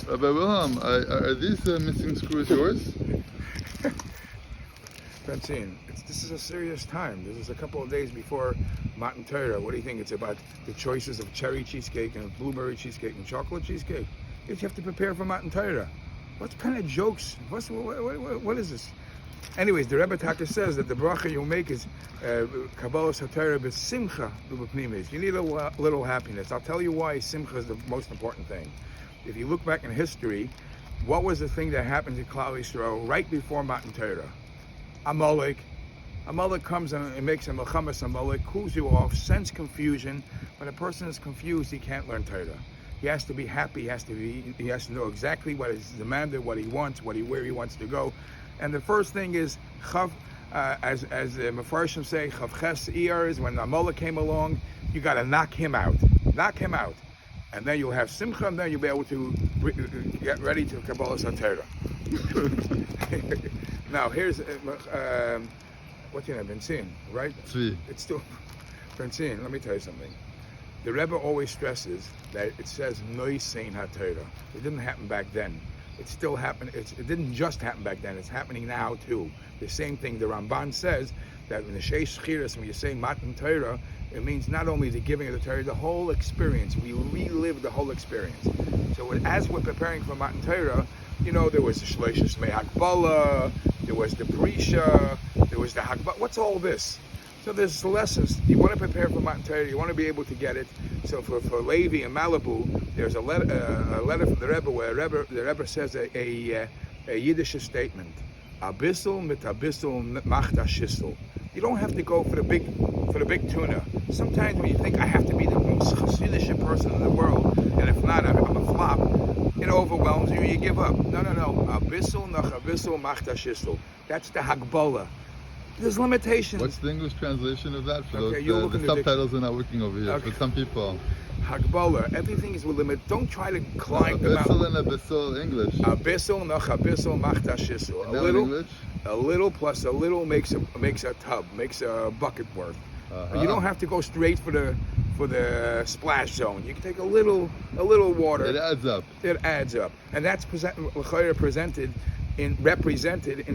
Rabbi Wilhelm, are these missing screws yours? Francine, this is a serious time. This is a couple of days before Matan Torah. What do you think? It's about the choices of cherry cheesecake and blueberry cheesecake and chocolate cheesecake. You have to prepare for Matan Torah. What kind of jokes? What is this? Anyways, the Rebbe Taka says that the bracha you'll make is Kabbalas HaTorah b'simcha b'pnimis. You need a little happiness. I'll tell you why simcha is the most important thing. If you look back in history, what was the thing that happened to Klal Yisrael right before Matan Torah? Amalek. Amalek comes and makes a Melchamas Amalek, cools you off, sends confusion. When a person is confused, he can't learn Torah. He has to be happy. He has to know exactly what is demanded, what he wants, where he wants to go. And the first thing is chav, as the Mefarshim say, chav ches iyar is when Amalek came along, you got to knock him out, and then you'll have simcha, and then you'll be able to get ready to Kabbalas HaTorah. Now here's what's your name, Francine, right? Tzvi. It's still Francine. Let me tell you something. The Rebbe always stresses that it says noisein HaTorah. It didn't happen back then. It still happened. It didn't just happen back then. It's happening now too. The same thing the Ramban says, that in the Sheish Chiras, when you say Matan Torah, it means not only the giving of the Torah, the whole experience. We relive the whole experience. So as we're preparing for Matan Torah, you know, there was the Shloishes Shmei Hakbala, there was the Prisha, there was the Hakbala. What's all this? So there's lessons. You want to prepare for Matan Torah, you want to be able to get it. So for Levi in Malibu, there's a letter from the Rebbe where the Rebbe says a Yiddish statement. Abissel mit abissel macht ashissel. You don't have to go for the big tuna. Sometimes when you think I have to be the most Hasidic person in the world, and if not, I'm a flop, it overwhelms you and you give up. No. Abissel nach abissel macht ashissel. That's the Hagbala. There's limitations. What's the English translation of that? For Okay, those, the subtitles are not working over here. Okay. For some people. Hagbala. Everything is with limit. Don't try to climb the Abyssal mountain. and abyssal English. Abyssal nach abyssal macht ashissel. A little plus a little makes a tub, makes a bucket worth. You don't have to go straight for the splash zone. You can take a little water. It adds up. It adds up, and that's represented in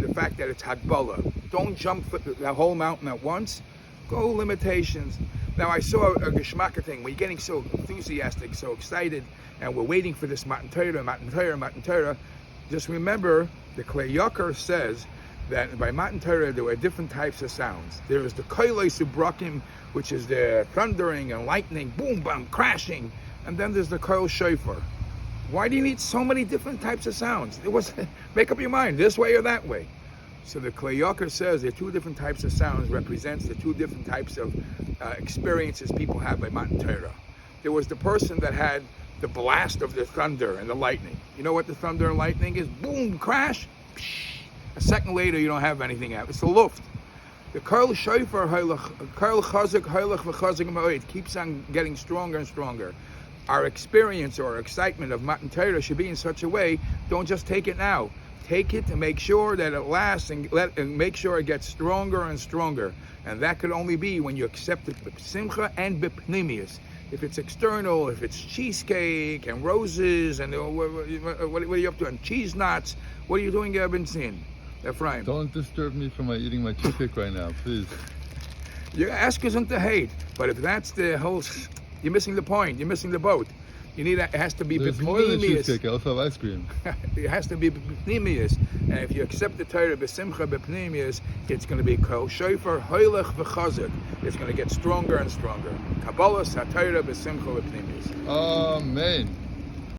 the fact that it's Hagbala. Don't jump the whole mountain at once. Go limitations. Now I saw a Geschmacka thing. We're getting so enthusiastic, so excited, and we're waiting for this Matan Torah. Just remember, the Klei Yakar says that by Matan Torah there were different types of sounds. There is the Koilei Subrakim, which is the thundering and lightning, boom, bam, crashing, and then there's the Koil Shofar. Why do you need so many different types of sounds? Make up your mind, this way or that way. So the Klei Yakar says there are two different types of sounds, represents the two different types of experiences people have by Matan Torah. There was the person that had the blast of the thunder and the lightning. You know what the thunder and lightning is? Boom, crash. Psh. A second later, you don't have anything out. It's the luft. The Koil Shofar, Koil Chazak, Hoilach v'Chazak Ma'od keeps on getting stronger and stronger. Our experience or excitement of Matan Torah should be in such a way, don't just take it now. Take it to make sure that it lasts and make sure it gets stronger and stronger. And that could only be when you accept it b'simcha and b'pnimius. If it's external, if it's cheesecake and roses and what are you up to? And cheese knots, what are you doing, Bensin? Ephraim. Don't disturb me from eating my cheesecake right now, please. You ask us to hate, but if that's the whole, you're missing the point. You're missing the boat. You need it has to be There's more than b'pnimius. cheesecake. I also have ice cream. It has to be b'pnimius, and if you accept the Torah b'simcha b'pnimius, it's going to be kol shofar hoilech v'chazak. It's going to get stronger and stronger. Kabbalas HaTorah b'simcha b'pnimius. Amen.